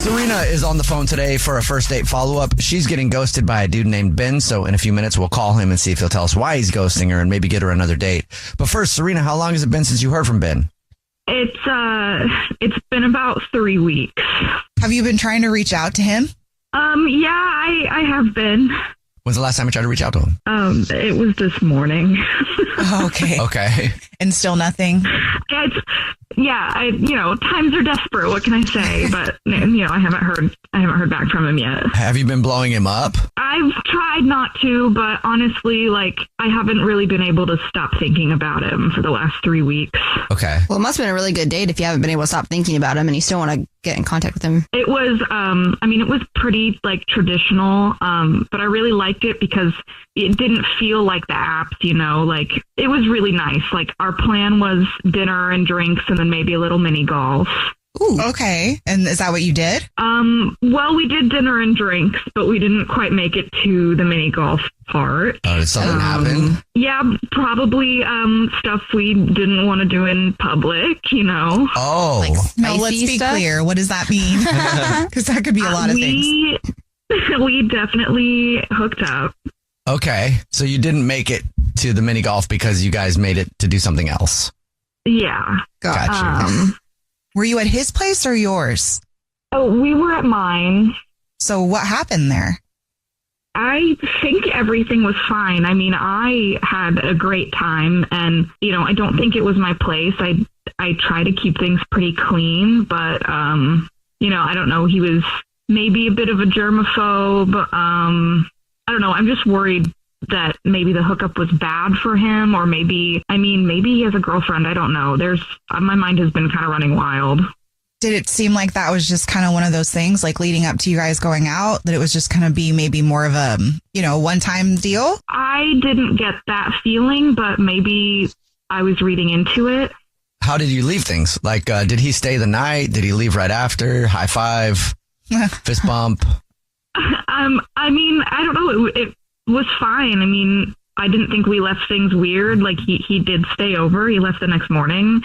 Serena is on the phone today for a first date follow-up. She's getting ghosted by a dude named Ben, so in a few minutes we'll call him and see if he'll tell us why he's ghosting her and maybe get her another date. But first, Serena, how long has it been since you heard from Ben? It's been about 3 weeks. Have you been trying to reach out to him? Yeah, I have been. When's the last time you tried to reach out to him? It was this morning. Okay. Okay. And still nothing? Times are desperate. What can I say? But, I haven't heard back from him yet. Have you been blowing him up? I've tried not to, but honestly, I haven't really been able to stop thinking about him for the last 3 weeks. Okay. Well, it must have been a really good date if you haven't been able to stop thinking about him and you still want to get in contact with him. It was, it was pretty, traditional, but I really liked it because it didn't feel like the apps, it was really nice. Our plan was dinner and drinks and then maybe a little mini golf. Ooh, okay. And is that what you did? Well, we did dinner and drinks, but we didn't quite make it to the mini golf part. Oh, did something happen? Yeah, probably stuff we didn't want to do in public, Oh. No, let's be clear. What does that mean? Because that could be a lot of things. We definitely hooked up. Okay. So you didn't make it to the mini golf because you guys made it to do something else. Yeah. Gotcha. Were you at his place or yours? Oh, we were at mine. So what happened there? I think everything was fine. I mean, I had a great time and, I don't think it was my place. I try to keep things pretty clean, but, I don't know. He was maybe a bit of a germaphobe. I don't know. I'm just worried that maybe the hookup was bad for him or maybe he has a girlfriend. I don't know. My mind has been kind of running wild. Did it seem like that was just kind of one of those things leading up to you guys going out, that it was just going to be maybe more of a, one-time deal? I didn't get that feeling, but maybe I was reading into it. How did you leave things? Did he stay the night? Did he leave right after? High five? Fist bump? I don't know. It was fine. I didn't think we left things weird. He did stay over. He left the next morning.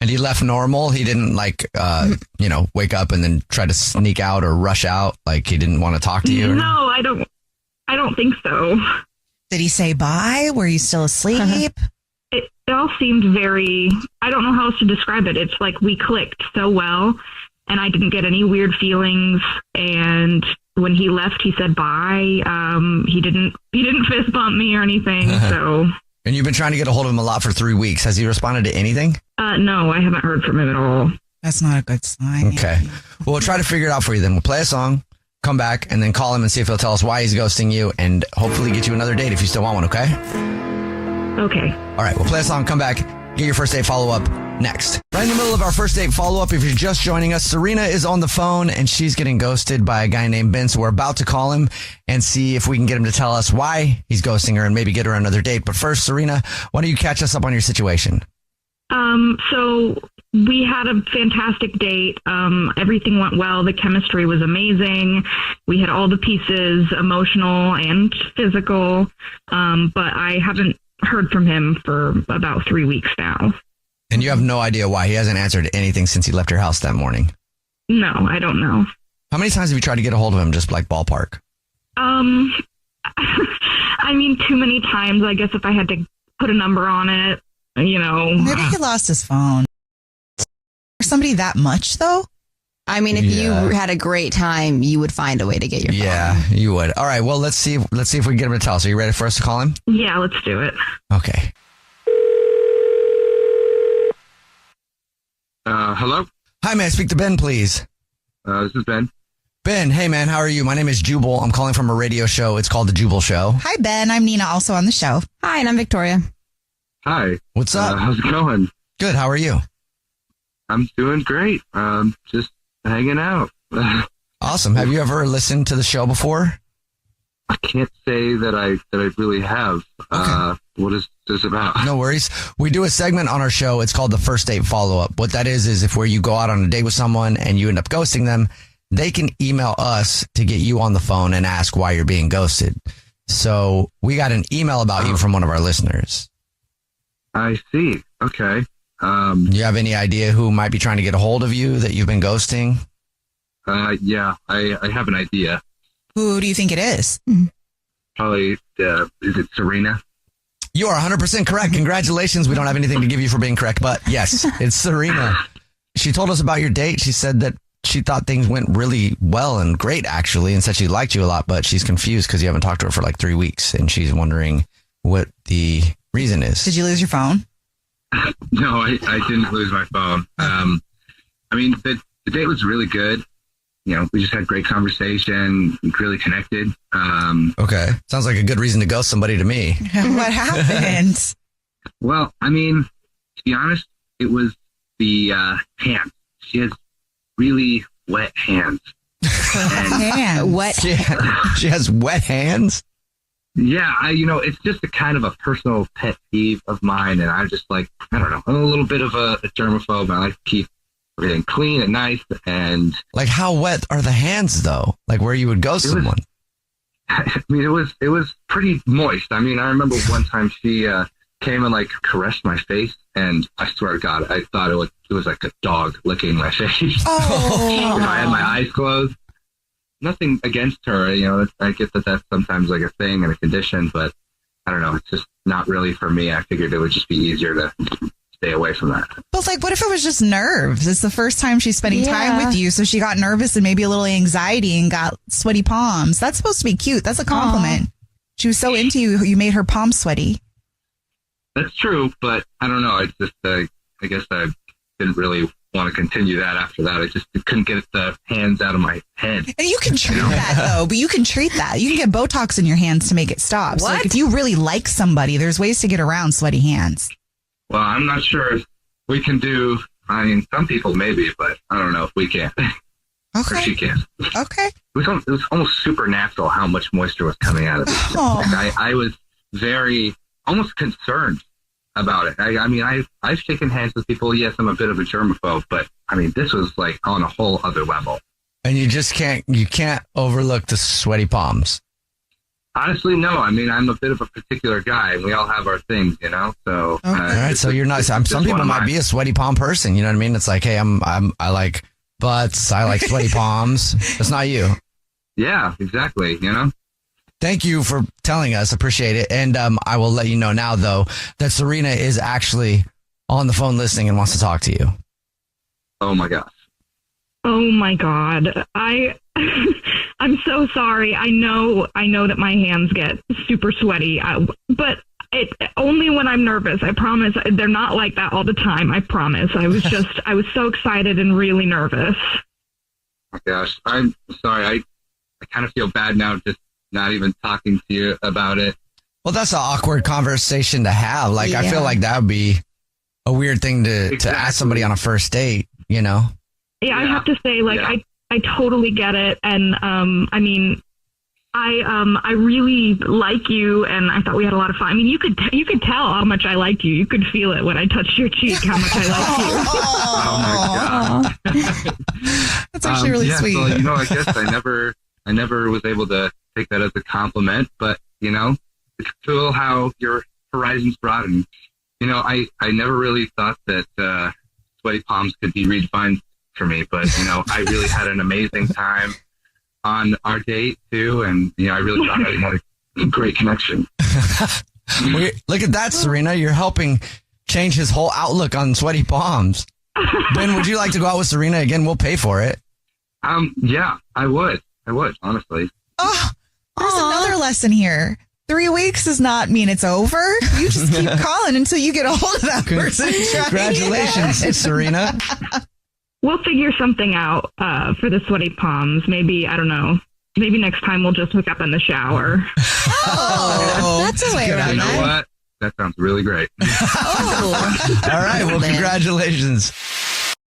And he left normal? He didn't wake up and then try to sneak out or rush out? He didn't want to talk to you? No, I don't think so. Did he say bye? Were you still asleep? It all seemed very, I don't know how else to describe it. It's we clicked so well and I didn't get any weird feelings. And when he left, he said bye. He didn't fist bump me or anything. So. And you've been trying to get a hold of him a lot for 3 weeks. Has he responded to anything? No, I haven't heard from him at all. That's not a good sign. Okay. Well, we'll try to figure it out for you then. We'll play a song, come back, and then call him and see if he'll tell us why he's ghosting you and hopefully get you another date if you still want one, okay? Okay. All right, we'll play a song, come back, get your first date follow-up next. Right in the middle of our first date follow-up, if you're just joining us, Serena is on the phone and she's getting ghosted by a guy named Ben. So we're about to call him and see if we can get him to tell us why he's ghosting her and maybe get her another date. But first, Serena, why don't you catch us up on your situation? So we had a fantastic date. Everything went well. The chemistry was amazing. We had all the pieces, emotional and physical. But I haven't heard from him for about 3 weeks now. And you have no idea why he hasn't answered anything since he left your house that morning? No, I don't know. How many times have you tried to get a hold of him, just ballpark? Too many times, I guess, if I had to put a number on it, Maybe he lost his phone. Somebody that much, though? If you had a great time, you would find a way to get your phone. Yeah, you would. All right, well, let's see if we can get him to tell us. Are you ready for us to call him? Yeah, let's do it. Okay. Hello? Hi, may I speak to Ben, please? This is Ben. Ben, hey, man, how are you? My name is Jubal. I'm calling from a radio show. It's called The Jubal Show. Hi, Ben. I'm Nina, also on the show. Hi, and I'm Victoria. Hi. What's up? How's it going? Good. How are you? I'm doing great. Just hanging out. Awesome. Have you ever listened to the show before? I can't say that I really have. Okay. What is this about? No worries. We do a segment on our show. It's called the first date follow-up. What that is if where you go out on a date with someone and you end up ghosting them, they can email us to get you on the phone and ask why you're being ghosted. So we got an email about you from one of our listeners. I see. Okay. You have any idea who might be trying to get a hold of you that you've been ghosting? Yeah, I have an idea. Who do you think it is? Probably, is it Serena? You are 100% correct. Congratulations. We don't have anything to give you for being correct, but yes, it's Serena. She told us about your date. She said that she thought things went really well and great, actually, and said she liked you a lot, but she's confused because you haven't talked to her for like 3 weeks, and she's wondering what the reason is. Did you lose your phone? No, I didn't lose my phone. I mean, the date was really good. You know, we just had great conversation, really connected. Okay. Sounds like a good reason to ghost somebody to me. What happened? Well, I mean, to be honest, it was the hands. She has really wet hands. Man, What? She has wet hands? Yeah, it's just a kind of a personal pet peeve of mine. And I'm just like, I don't know, I'm a little bit of a germaphobe. I like to keep everything clean and nice. And Like, how wet are the hands, though? Like, where you would ghost someone? I mean, it was pretty moist. I mean, I remember one time she came and like caressed my face, and I swear to God, I thought it was like a dog licking my face. Oh. I had my eyes closed. Nothing against her, I get that that's sometimes like a thing and a condition, but I don't know. It's just not really for me. I figured it would just be easier to stay away from that. But like, what if it was just nerves? It's the first time she's spending time Yeah. with you, so she got nervous and maybe a little anxiety and got sweaty palms. That's supposed to be cute. That's a compliment. She was so into you, you made her palms sweaty. That's true, but I don't know. It's just, I guess I didn't really want to continue that after that. I just couldn't get the hands out of my head. And you can treat that though, but you can treat that. You can get Botox in your hands to make it stop. So like, What? if you really like somebody, there's ways to get around sweaty hands. Well, I'm not sure if we can do, I mean, some people maybe, but I don't know if we can. Or Okay. she can. Okay. It was almost supernatural how much moisture was coming out of it. Oh. Like, I was very, almost concerned about it. I mean, I've shaken hands with people. Yes, I'm a bit of a germaphobe, but I mean, this was like on a whole other level. And you just can't overlook the sweaty palms. Honestly, no. I mean, I'm a bit of a particular guy, and we all have our things, So, Okay. All right. So you're not, some people might be a sweaty palm person. You know what I mean? It's like, hey, I like butts. I like sweaty palms. That's not you. Yeah, exactly. Thank you for telling us. Appreciate it. And I will let you know now, though, that Serena is actually on the phone listening and wants to talk to you. Oh my gosh. Oh my God. I'm so sorry. I know that my hands get super sweaty, but it only when I'm nervous. I promise. They're not like that all the time. I promise. I was so excited and really nervous. Oh my gosh. I'm sorry. I kind of feel bad now just not even talking to you about it. Well, that's an awkward conversation to have. Like, I Yeah. feel like that would be a weird thing to ask somebody on a first date, Yeah, I Yeah. have to say, like, Yeah. I totally get it. And, I mean, I really like you, and I thought we had a lot of fun. I mean, you could tell how much I liked you. You could feel it when I touched your cheek, how much I liked you. Oh my God. That's actually really yeah, sweet. So, I guess I never was able to take that as a compliment, but, it's cool how your horizons broaden. I never really thought that sweaty palms could be redefined for me, but, I really had an amazing time on our date, too, and, I really thought I had a great connection. Look at that, Serena. You're helping change his whole outlook on sweaty palms. Ben, would you like to go out with Serena again? We'll pay for it. Yeah, I would, honestly. Oh, there's another lesson here. 3 weeks does not mean it's over. You just keep calling until you get a hold of that person. Congratulations, Serena. We'll figure something out for the sweaty palms. Maybe, I don't know. Maybe next time we'll just hook up in the shower. Oh, That's a way Good around You know that. what? That sounds really great. Oh. All right. Well, Ben. congratulations.